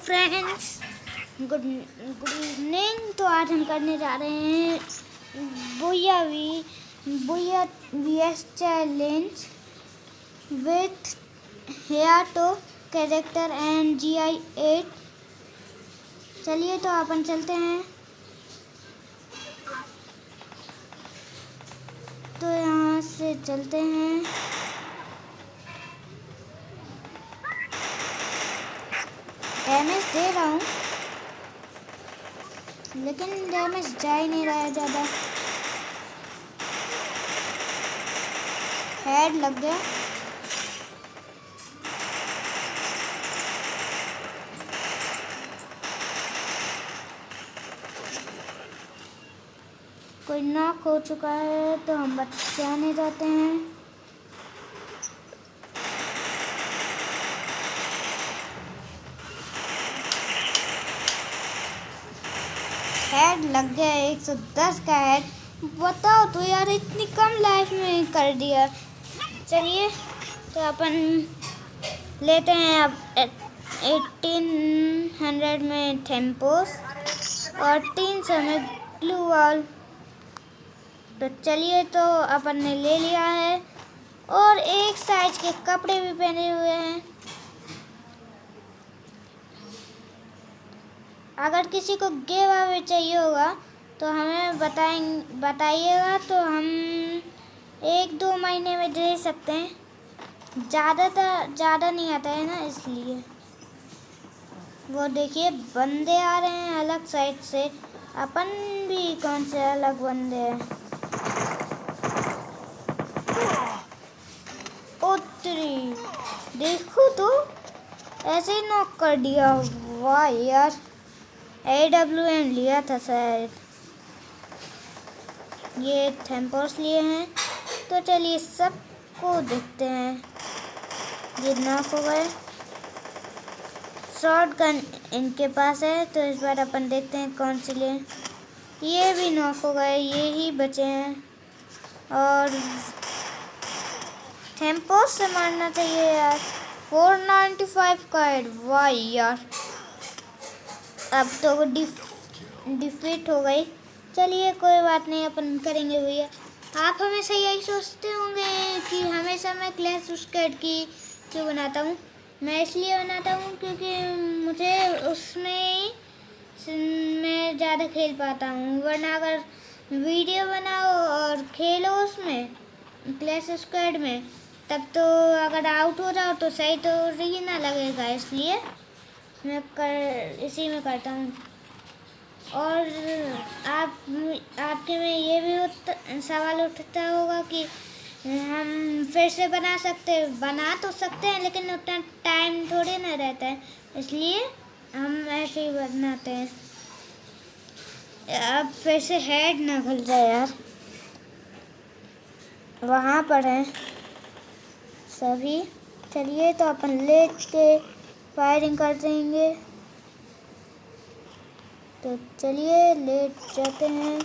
Friends, good good evening. तो आज हम करने जा रहे हैं बुया VS challenge with Hayato character and GI8। चलिए तो अपन चलते हैं। तो यहाँ से चलते हैं। डैमेज दे रहा हूँ लेकिन डैमेज जा ही नहीं रहा है ज़्यादा। हेड लग गया। कोई नॉक हो चुका है तो हम बचाने जाते हैं। हेड लग गया 110 का हेड। बताओ तो यार, इतनी कम लाइफ में कर दिया। चलिए तो अपन लेते हैं अब 1800 में थेम्पोस और 300 में ग्लू वॉल। तो चलिए तो अपन ने ले लिया है और एक साइज के कपड़े भी पहने हुए हैं। अगर किसी को गिव अवे चाहिए होगा तो हमें बताइएगा, तो हम 1-2 महीने में दे सकते हैं। ज़्यादा नहीं आता है ना, इसलिए। वो देखिए बंदे आ रहे हैं अलग साइड से। अपन भी कौन से अलग बंदे हैं। उतरी देखो तो ऐसे ही नॉक कर दिया। वाह यार, AWM लिया था शायद। ये थेम्पोस लिए हैं। तो चलिए सबको देखते हैं। ये नॉक हो गए। शॉर्ट गन इनके पास है, तो इस बार अपन देखते हैं कौन सी ले। ये भी नॉक हो गए, ये ही बचे हैं। और थेम्पोस से मारना चाहिए यार। 495 का हेड। वाह यार, अब तो डिफीट हो गई। चलिए कोई बात नहीं, अपन करेंगे भैया। आप हमेशा यही सोचते होंगे कि हमेशा मैं क्लैश स्क्वाड की क्यों बनाता हूँ। मैं इसलिए बनाता हूँ क्योंकि मुझे उसमें मैं ज़्यादा खेल पाता हूँ। वरना अगर वीडियो बनाओ और खेलो उसमें क्लैश स्क्वाड में, तब तो अगर आउट हो जाओ तो सही तो ही ना लगेगा। इसलिए मैं इसी में करता हूँ। और आपके में ये भी सवाल उठता होगा कि हम फिर से बना तो सकते हैं, लेकिन उतना टाइम थोड़ी ना रहता है। इसलिए हम ऐसे ही बनाते हैं। अब फिर से हेड ना खुल जाए यार। वहाँ पर हैं सभी। चलिए तो अपन लेट के फायरिंग कर देंगे। तो चलिए लेट जाते हैं।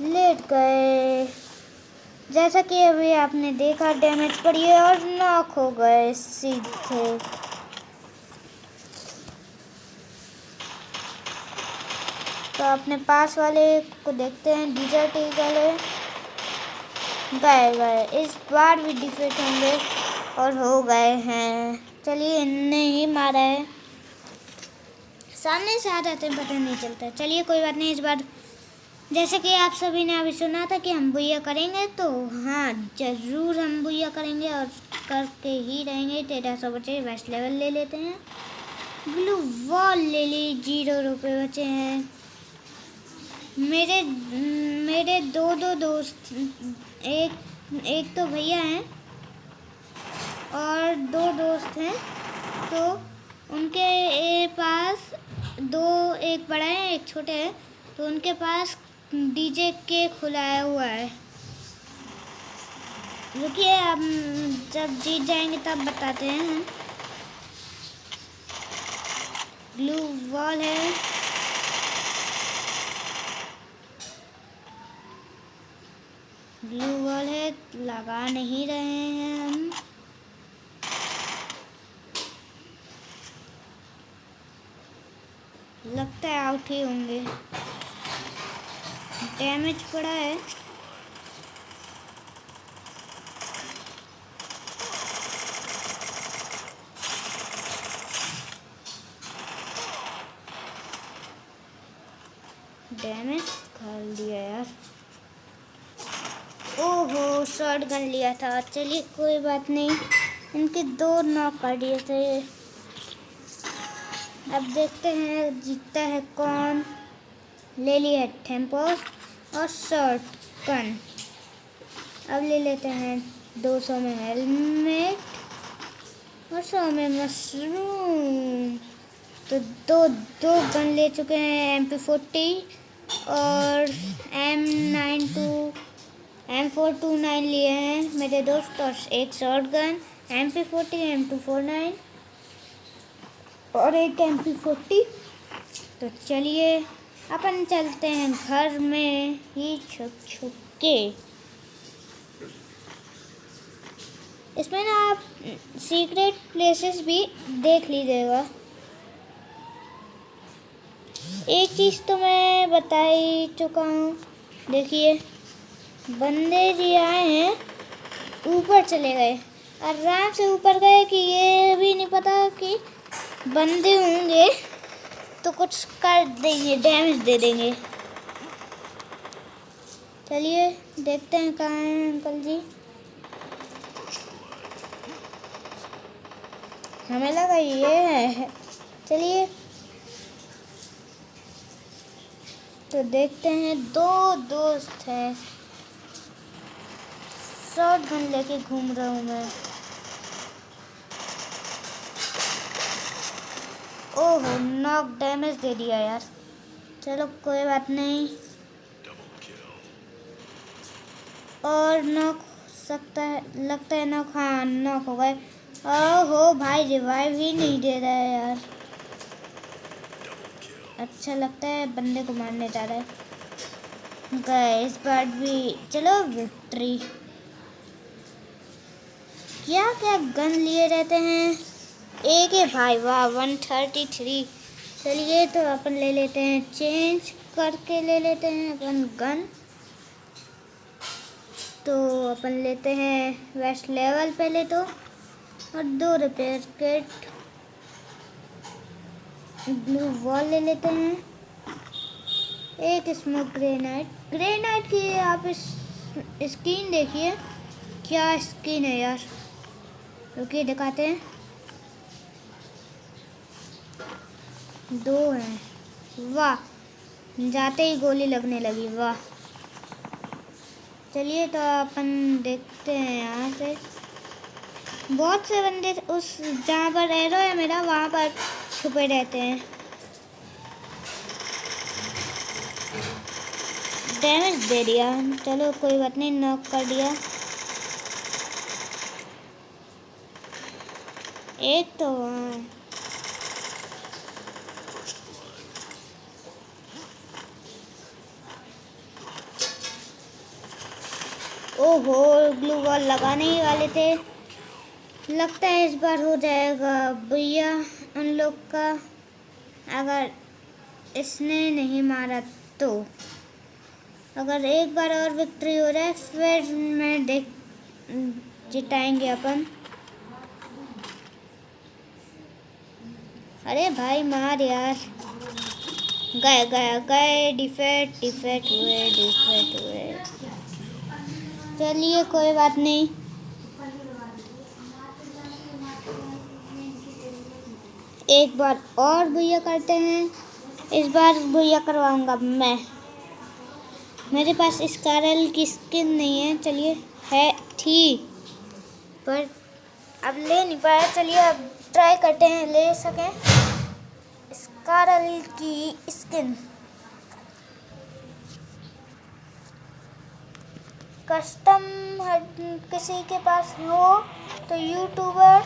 लेट गए, जैसा कि अभी आपने देखा। डैमेज पड़ी और नॉक हो गए सीधे। तो अपने पास वाले को देखते हैं। डिजर्ट ईगल गए। इस बार भी डिफीट होंगे और हो गए हैं। चलिए इनने ही मारा है। सामने से आ जाते हैं, पता नहीं चलता। चलिए कोई बात नहीं। इस बार जैसे कि आप सभी ने अभी सुना था कि हम बुया करेंगे, तो हाँ ज़रूर हम बुया करेंगे और करके ही रहेंगे। 1300 बचे, बेस्ट लेवल ले लेते हैं। ग्लू वॉल ले ली, 0 रुपये बचे हैं। मेरे दो दोस्त, एक तो भैया हैं और 2 दोस्त हैं। तो उनके पास एक बड़ा है एक छोटे है। तो उनके पास DJ के खुलाया हुआ है। रुकिए, अब जब जीत जाएंगे तब बताते हैं हम। ग्लू वॉल है। लगा नहीं रहे हैं हम। लगता है आउट ही होंगे। डैमेज पड़ा है। डैमेज खा लिया यार। ओहो शॉट गन लिया था। चलिए कोई बात नहीं, इनके 2 नॉक कर दिए थे। अब देखते हैं जीतता है कौन। ले लिया टेम्पोस और शॉट गन। अब ले लेते हैं 200 में हेलमेट और 100 में मशरूम। तो दो गन ले चुके हैं, MP40 और M429 लिए हैं मेरे दोस्त, और एक शॉट गन MP40 M249 और एक MP40। तो चलिए अपन चलते हैं घर में ही छुप छुप के। इसमें ना आप सीक्रेट प्लेसेस भी देख लीजिएगा। एक चीज़ तो मैं बता ही चुका हूँ। देखिए बंदे जी आए हैं, ऊपर चले गए, आराम से ऊपर गए कि ये भी नहीं पता कि बंदे होंगे तो कुछ कर देंगे, डैमेज दे देंगे। चलिए देखते हैं कहाँ हैं अंकल जी। हमें लगा ये है। चलिए तो देखते हैं। 2 दोस्त हैं। शॉट गन लेके घूम रहा हूँ मैं। ओहो नॉक डैमेज दे दिया यार। चलो कोई बात नहीं, और नॉक सकता है, लगता है नॉक। हाँ नॉक हो गए। ओहो भाई रिवाइव ही नहीं दे रहा है यार। अच्छा लगता है बंदे को मारने जा रहा है। गए इस बार भी। चलो विक्ट्री। क्या क्या गन लिए रहते हैं एक है भाई, वाह 133। चलिए तो अपन ले लेते हैं, चेंज करके ले लेते हैं अपन गन। तो अपन लेते हैं वेस्ट लेवल पहले तो, और 2 रिपेयर किट। ब्लू वॉल ले लेते हैं, एक स्मोक ग्रेनाइट की आप इस स्किन देखिए, क्या स्किन है यार। रुकिए दिखाते हैं। 2 हैं, वाह जाते ही गोली लगने लगी, वाह। चलिए तो अपन देखते हैं यहाँ से। बहुत से बंदे उस जहाँ पर एरो है मेरा वहाँ पर छुपे रहते हैं। डैमेज दे दिया, चलो कोई बात नहीं, नॉक कर दिया। एक तो वहाँ ओहो ग्लू वॉल लगाने ही वाले थे। लगता है इस बार हो जाएगा भैया उन लोग का, अगर इसने नहीं मारा तो। अगर एक बार और विक्ट्री हो जाए फिर मैं जिताएंगे अपन। अरे भाई मार यार। गए डिफेट हुए। चलिए कोई बात नहीं, एक बार और भैया करते हैं। इस बार भैया करवाऊंगा मैं। मेरे पास स्कारल की स्किन नहीं है, चलिए है थी पर अब ले नहीं पाया। चलिए अब ट्राई करते हैं ले सकें स्कारल की स्किन। कस्टम किसी के पास हो तो यूट्यूबर,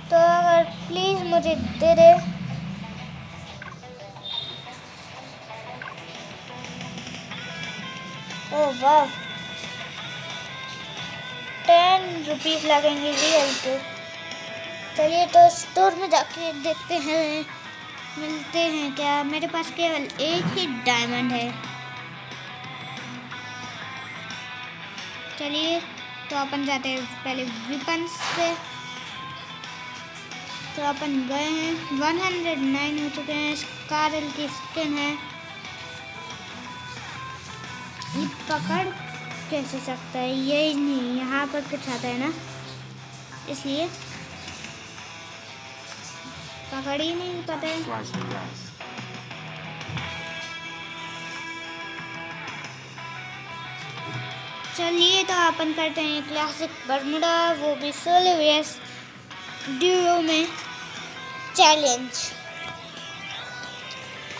तो अगर प्लीज़ मुझे दे दे। ओह वाह 10 रुपीज़ लगेंगे रियल के। चलिए तो स्टोर में जाके देखते हैं मिलते हैं क्या? मेरे पास केवल एक ही डायमंड है। चलिए तो अपन जाते हैं पहले वेपन्स पे। तो अपन गए हैं, 109 हो चुके हैं। स्कारल की स्किन है। ये पकड़ कैसे सकता है? ये नहीं, यहाँ पर कुछ आता है ना, इसलिए पकड़ ही नहीं पता है। चलिए तो अपन करते हैं क्लासिक बर्मुडा, वो भी सोलो वेस ड्यूओ में चैलेंज।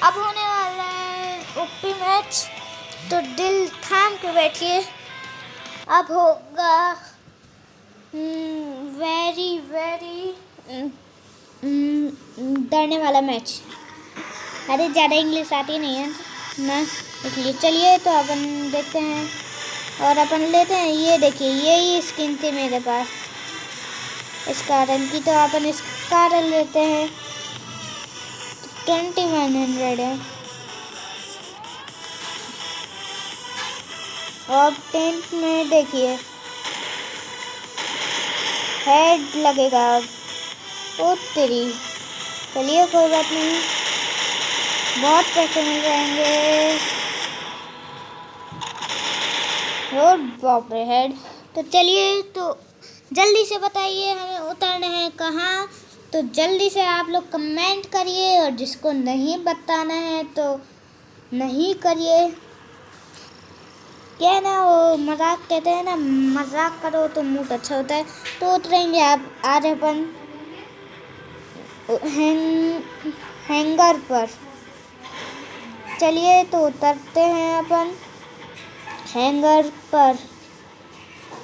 अब होने वाला है ओपी मैच, तो दिल थाम के बैठिए। अब होगा वेरी डरने वाला मैच। अरे ज़्यादा इंग्लिश आती नहीं है ना, इसलिए चलिए तो अपन देखते हैं। और अपन लेते हैं, ये देखिए यही स्किन थी मेरे पास इस कारण की, तो अपन इस कारण लेते हैं। 2100 है। और टेंट में देखिए हेड लगेगा। ओ तेरी, चलिए कोई बात नहीं, बहुत पैसे मिल जाएंगे। और बाप रे हेड। तो चलिए तो जल्दी से बताइए हमें उतरना है कहाँ। तो जल्दी से आप लोग कमेंट करिए, और जिसको नहीं बताना है तो नहीं करिए। क्या ना, वो मजाक कहते हैं ना, मजाक करो तो मूड अच्छा होता है। तो उतरेंगे आप आज अपन हैंगर पर। चलिए तो उतरते हैं अपन हैंगर पर।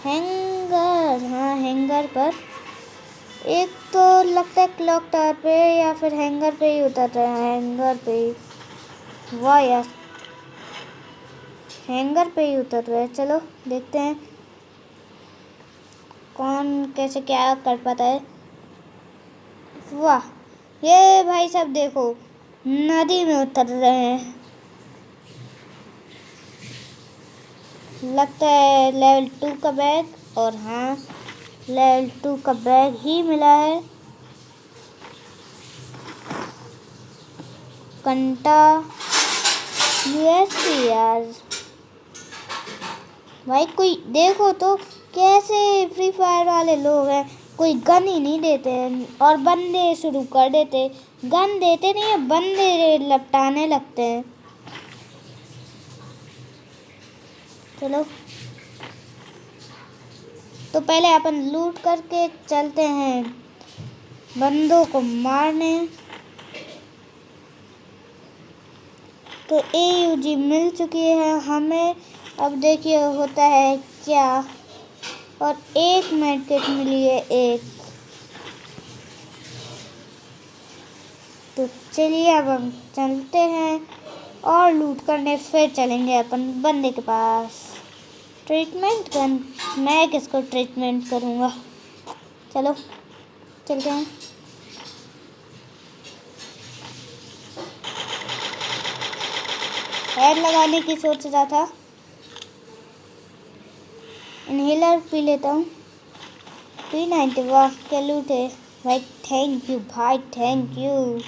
हैंगर, हाँ हैंगर पर। एक तो लगता है क्लॉक टावर पे या फिर हैंगर पे ही उतर रहे हैं। हैंगर पे ही, वाह यार, हैंगर पे ही उतर रहे हैं। चलो देखते हैं कौन कैसे क्या कर पाता है। वाह, ये भाई साहब देखो नदी में उतर रहे हैं। लगता है लेवल 2 का बैग, और हाँ लेवल 2 का बैग ही मिला है। कंटा यूएसपी यार, भाई कोई देखो तो कैसे फ्री फायर वाले लोग हैं, कोई गन ही नहीं देते हैं और बंदे शुरू कर देते। गन देते नहीं है, बंदे लपटाने लगते हैं। चलो तो पहले अपन लूट करके चलते हैं बंदों को मारने। तो AUG मिल चुकी है हमें। अब देखिए होता है क्या। और एक मेडकिट मिली है, एक। तो चलिए अब हम चलते हैं और लूट करने फिर चलेंगे अपन बंदे के पास। ट्रीटमेंट गन, मैं किसको ट्रीटमेंट करूँगा। चलो चलते हैं। हेड लगाने की सोच रहा था। इनहेलर पी लेता हूँ। P90, वाह क्या लूट है भाई, थैंक यू भाई, थैंक यू।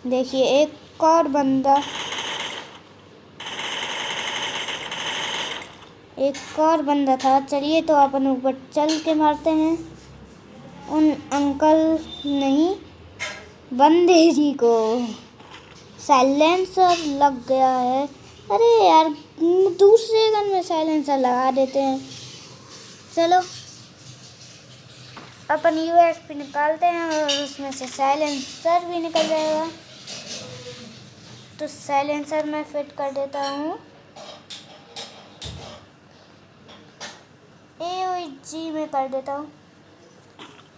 देखिए एक और बंदा, एक और बंदा था। चलिए तो अपन ऊपर चल के मारते हैं उन अंकल नहीं बंदे जी को। साइलेंसर लग गया है। अरे यार दूसरे गन में साइलेंसर लगा देते हैं। चलो अपन USP निकालते हैं और उसमें से साइलेंसर भी निकल जाएगा। तो साइलेंसर मैं फिट कर देता हूँ AUG में कर देता हूँ,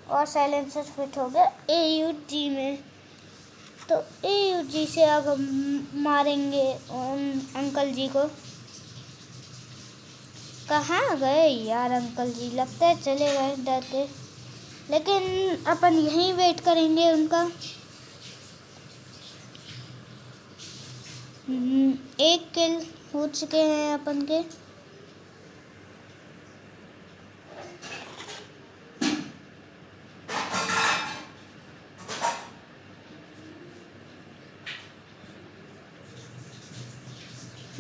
और साइलेंसर फिट हो गया AUG में। तो AUG से अब हम मारेंगे उन अंकल जी को। कहाँ गए यार अंकल जी, लगता है चले गए डर के। लेकिन अपन यहीं वेट करेंगे उनका। एक किल हो चुके हैं अपन के।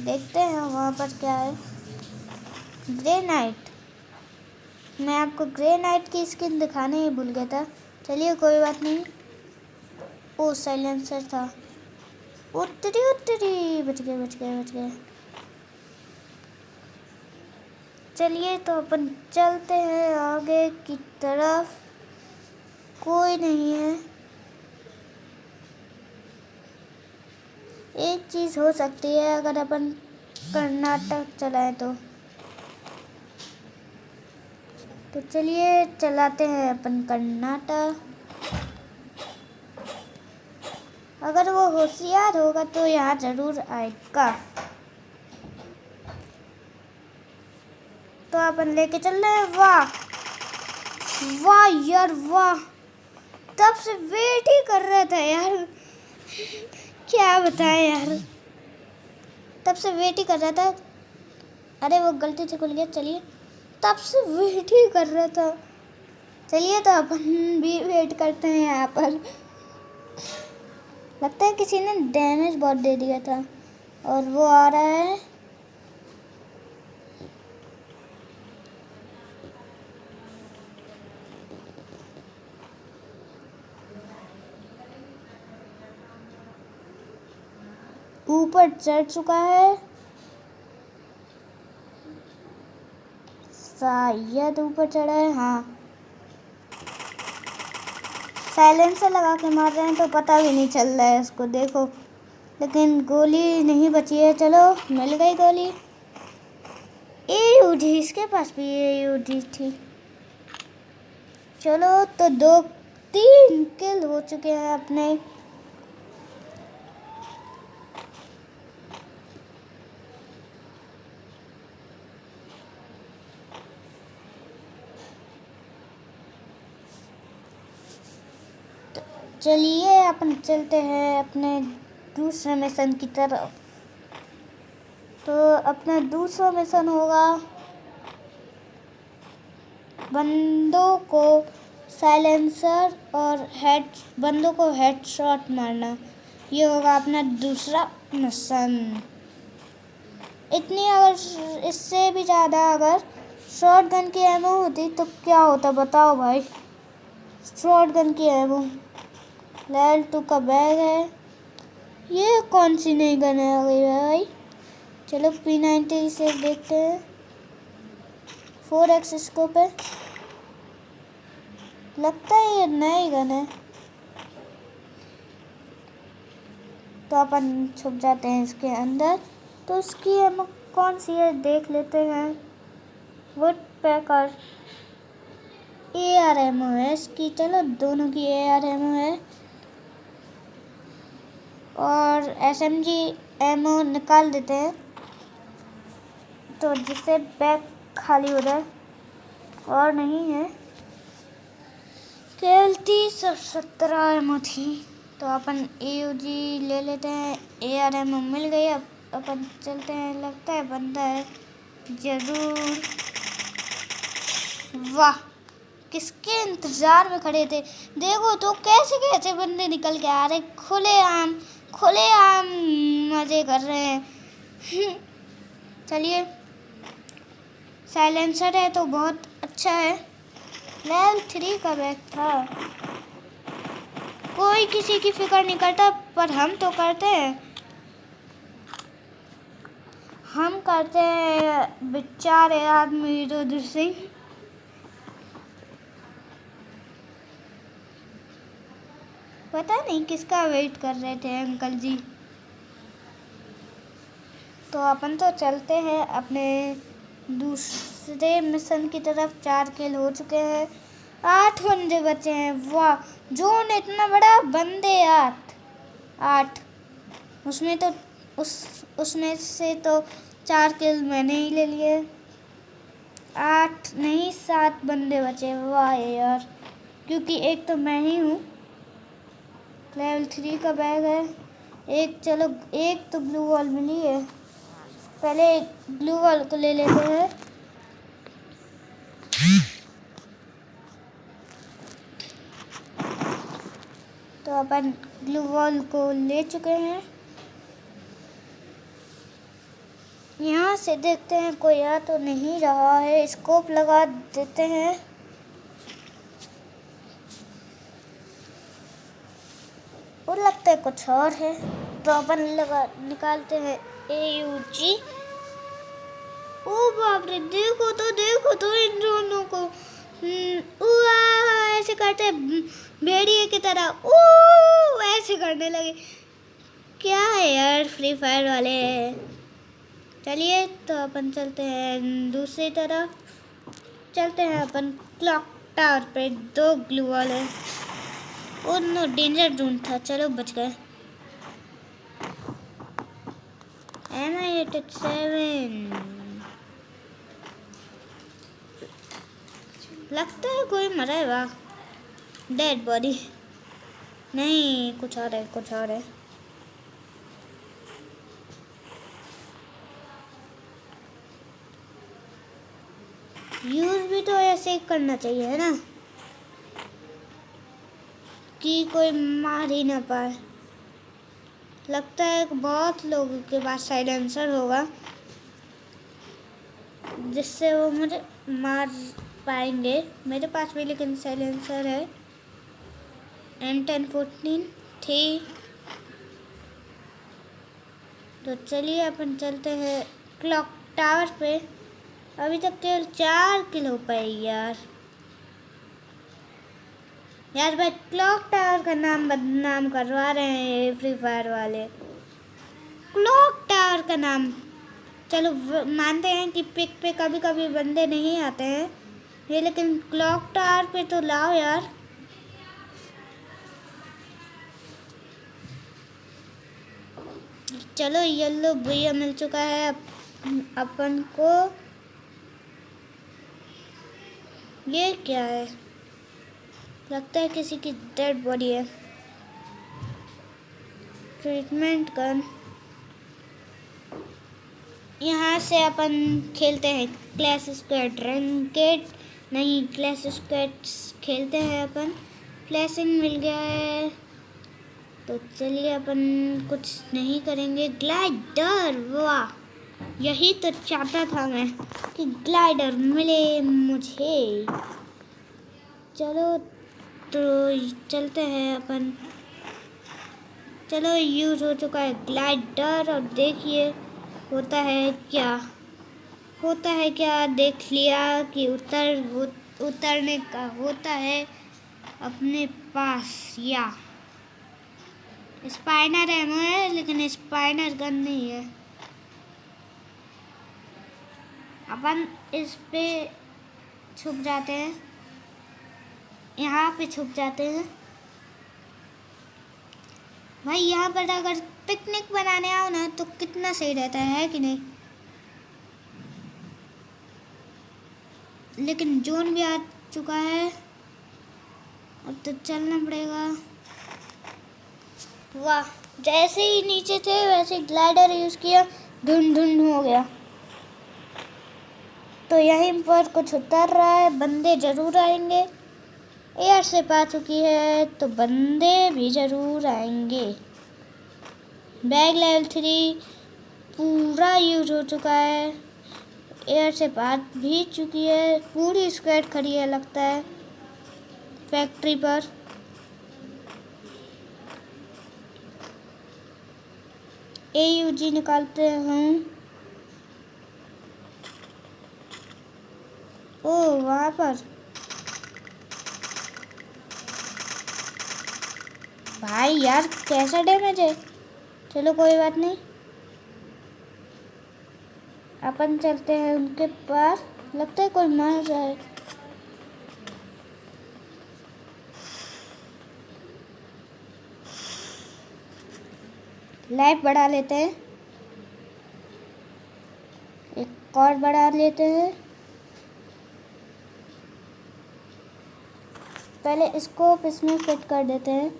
देखते हैं वहाँ पर क्या है। ग्रे नाइट, मैं आपको ग्रे नाइट की स्किन दिखाने ही भूल गया था। चलिए कोई बात नहीं। ओ साइलेंसर था। उतरी उतरी, बच गए बच गए बच गए। चलिए तो अपन चलते हैं आगे की तरफ। कोई नहीं है। एक चीज़ हो सकती है अगर अपन कर्नाटक चलाएं तो चलिए चलाते हैं अपन कर्नाटक। अगर वो होशियार होगा तो यहाँ ज़रूर आएगा। तो अपन लेके चल रहे हैं। वाह वाह यार वाह, तब से वेट ही कर रहा था यार। क्या बताएं यार, तब से वेट ही कर रहा था। अरे वो गलती से खुल गया। चलिए, तब से वेट ही कर रहा था। चलिए तो अपन भी वेट करते हैं यहाँ पर। लगता है किसी ने डैमेज बहुत दे दिया था और वो आ रहा है। ऊपर चढ़ चुका है शायद, ऊपर चढ़ा है। हाँ, साइलेंसर लगा के मार रहे हैं तो पता भी नहीं चल रहा है उसको, देखो। लेकिन गोली नहीं बची है। चलो, मिल गई गोली। एयूडी, इसके पास भी एयूडी थी। चलो तो 2-3 किल हो चुके हैं अपने। चलिए अपन चलते हैं अपने दूसरे मिशन की तरफ। तो अपना दूसरा मिशन होगा बंदों को साइलेंसर और बंदों को हेडशॉट मारना। ये होगा अपना दूसरा मिशन। इतनी अगर इससे भी ज़्यादा अगर शॉटगन की एमो होती तो क्या होता बताओ भाई। शॉटगन की एमो। लेवल 2 का बैग है। ये कौन सी नई गन है आ गई भाई। चलो P90 से देखते हैं। 4x स्कोप है। लगता है ये नई गन है। तो अपन छुप जाते हैं इसके अंदर। तो उसकी एमो कौन सी है देख लेते हैं। वुड पैकर AR एमो है इसकी। चलो दोनों की AR एमो है। और SMG एमो निकाल देते हैं तो जिससे बैग खाली हो जाए। और नहीं है, केवल 30 और 17 एमो थी। तो अपन AUG ले लेते हैं। AR एमो मिल गई। अब अपन चलते हैं। लगता है बंदा है जरूर। वाह, किसके इंतजार में खड़े थे देखो तो कैसे कैसे बंदे निकल के आ रहे। खुले आम मजे कर रहे हैं। चलिए, साइलेंसर है तो बहुत अच्छा है। लेवल 3 का बैग था। कोई किसी की फिक्र नहीं करता पर हम तो करते हैं। हम करते हैं बेचारे आदमी रुद्र सिंह। पता नहीं किसका वेट कर रहे थे अंकल जी। तो अपन तो चलते हैं अपने दूसरे मिशन की तरफ। 4 किल हो चुके हैं। 8 बंदे बचे हैं। वाह, जोन इतना बड़ा, बंदे 8। उसमें तो उसमें से तो 4 किल मैंने ही ले लिए। 8 नहीं 7 बंदे बचे। वाह यार, क्योंकि एक तो मैं ही हूँ। लेवल 3 का बैग है एक। चलो एक तो ग्लू वॉल मिली है, पहले ग्लू वॉल को ले लेते हैं। तो अपन ग्लू वॉल को ले चुके हैं। यहाँ से देखते हैं कोई आ तो नहीं रहा है, स्कोप लगा देते हैं। और लगता है कुछ और है, तो अपन निकालते हैं AUG। ओ बाप रे, देखो तो इन दोनों को। ऐसे करते भेड़िए की तरह ऐसे करने लगे। क्या है यार फ्री फायर वाले। चलिए तो अपन चलते हैं दूसरी तरफ। चलते हैं अपन क्लॉक टावर पे। 2 ग्लू वॉल है। और नो डेंजर जोन था, चलो बच गए। MI87 लगता है कोई मरा है। वाह, डेड बॉडी नहीं, कुछ और है, कुछ और है। यूज भी तो ऐसे ही करना चाहिए है ना, कि कोई मार ही ना पाए। लगता है कि बहुत लोगों के पास साइलेंसर होगा जिससे वो मुझे मार पाएंगे। मेरे पास भी लेकिन साइलेंसर है। M1014 थी। तो चलिए अपन चलते हैं क्लॉक टावर पे। अभी तक केवल 4 किल हो पाए यार भाई क्लॉक टावर का नाम बदनाम करवा रहे हैं फ्री फायर वाले। क्लॉक टावर का नाम चलो मानते हैं कि पिक पे कभी कभी बंदे नहीं आते हैं ये, लेकिन क्लॉक टावर पे तो लाओ यार। चलो येलो भैया मिल चुका है अपन को। ये क्या है, लगता है किसी की डेड बॉडी है। Treatment gun. यहाँ से अपन खेलते हैं क्लैश स्क्वाड रैंकेड, नहीं क्लैश स्क्वाड खेलते हैं अपन। फ्लैशिंग मिल गया है तो चलिए अपन कुछ नहीं करेंगे। ग्लाइडर, वाह यही तो चाहता था मैं कि ग्लाइडर मिले मुझे। चलो तो चलते हैं अपन। चलो यूज हो चुका है ग्लाइडर। और देखिए होता है क्या देख लिया कि उतरने का होता है अपने पास। या स्पाइनर एमो है लेकिन स्पाइनर गन नहीं है। अपन इस पे छुप जाते हैं, यहाँ पे छुप जाते हैं भाई। यहाँ पर अगर पिकनिक बनाने आओ ना तो कितना सही रहता है कि नहीं। लेकिन जोन भी आ चुका है, अब तो चलना पड़ेगा। वाह, जैसे ही नीचे थे वैसे ग्लाइडर यूज किया, धुंध हो गया। तो यहीं पर कुछ उतर रहा है, बंदे जरूर आएंगे। एयर से पा चुकी है तो बंदे भी जरूर आएंगे। बैग लेवल 3 पूरा यूज हो चुका है। एयर से बात भी चुकी है, पूरी स्क्वाड खड़ी है लगता है फैक्ट्री पर। AUG निकालते हैं। ओ वहाँ पर भाई यार कैसा डैमेज है। चलो कोई बात नहीं, अपन चलते हैं उनके पास। लगता है कोई मर रहा है। लाइट बढ़ा लेते हैं, एक और बढ़ा लेते हैं। पहले स्कोप इसमें फिट कर देते हैं।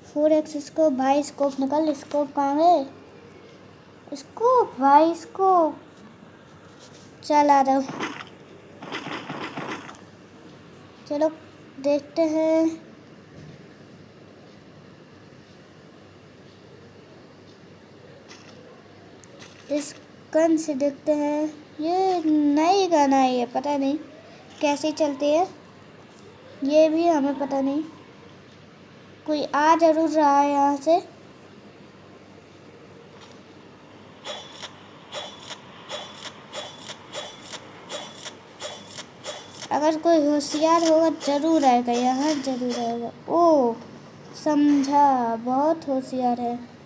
4x scope. भाई स्कोप निकल। स्कोप कहाँ गए? स्कोप भाई स्कोप। चल आ रहा हूँ। चलो देखते हैं। इस गन से देखते हैं। ये नई गन आई है, पता नहीं कैसे चलती है, ये भी हमें पता नहीं। कोई आ जरूर रहा है यहाँ से। अगर कोई होशियार होगा जरूर आएगा, यहाँ जरूर आएगा। ओ समझा, बहुत होशियार है।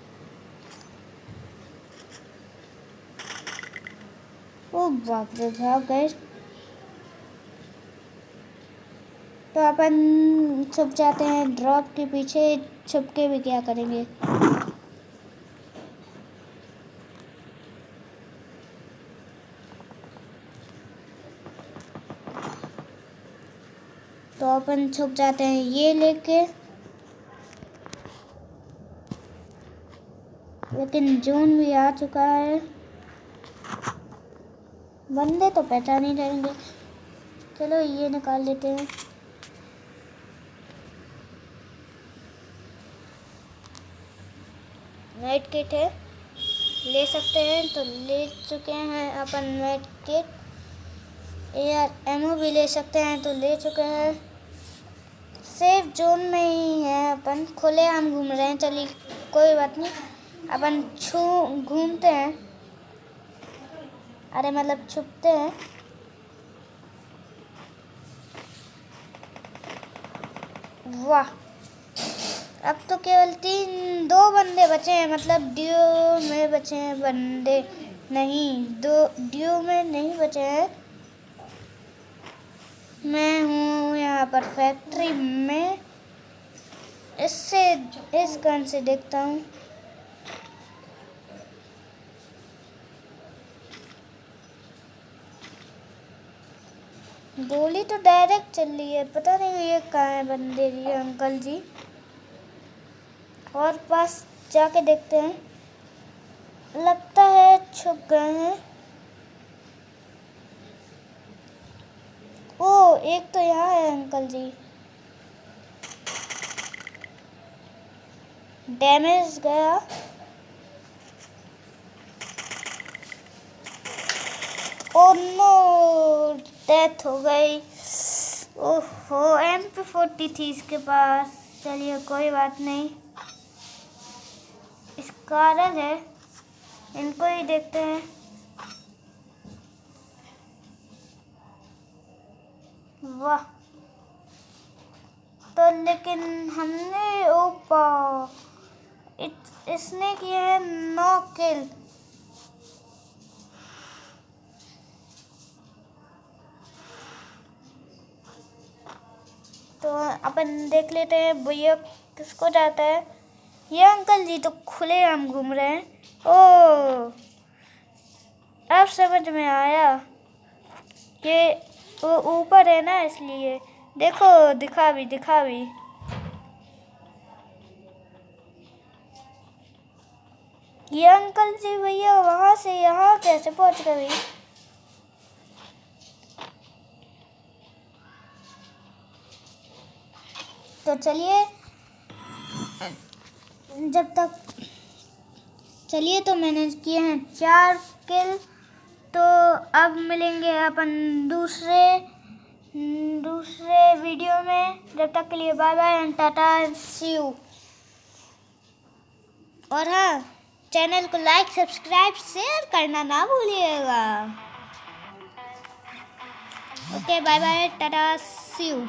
ओ बाप रे, भाग गए। तो अपन छुप जाते हैं ड्रॉप के पीछे। छुप के भी क्या करेंगे। तो अपन छुप जाते हैं ये लेके। लेकिन जून भी आ चुका है। बंदे तो पहचान ही जाएंगे। चलो ये निकाल लेते हैं। नाइट किट है, ले सकते हैं तो ले चुके हैं अपन नाइट किट। यार एमओ भी ले सकते हैं तो ले चुके हैं। सेफ जोन में ही है अपन, खुले आम घूम रहे हैं। चलिए कोई बात नहीं, अपन घूमते हैं। अरे मतलब छुपते हैं। वाह, अब तो केवल 2 बंदे बचे हैं, मतलब ड्यू में बचे हैं बंदे नहीं, 2 ड्यू में नहीं बचे हैं। मैं हूँ यहाँ पर फैक्ट्री में। इस गन से देखता हूँ। गोली तो डायरेक्ट चल रही है, पता नहीं ये कहाँ है बंदे जी, अंकल जी। और पास जाके देखते हैं, लगता है छुप गए हैं। ओ एक तो यहाँ है अंकल जी। डैमेज गया। ओ नो, डेथ हो गई। ओहो, MP40 थी इसके पास। चलिए कोई बात नहीं, स्कारर है, इनको ही देखते हैं। वाह, तो लेकिन हमने ओपा इसने किए हैं 9 किल। तो अपन देख लेते हैं भैया किसको जाता है। ये अंकल जी तो खुले आम घूम रहे हैं। ओ अब समझ में आया, ये वो ऊपर है ना, इसलिए। देखो दिखा भी। ये अंकल जी भैया वहां से यहाँ कैसे पहुंच गए। तो चलिए तो मैंने किए हैं 4 किल। तो अब मिलेंगे अपन दूसरे वीडियो में। जब तक के लिए bye bye and tata, see you. और हाँ, चैनल को लाइक, सब्सक्राइब, शेयर करना ना भूलिएगा। Okay bye bye tata, see you.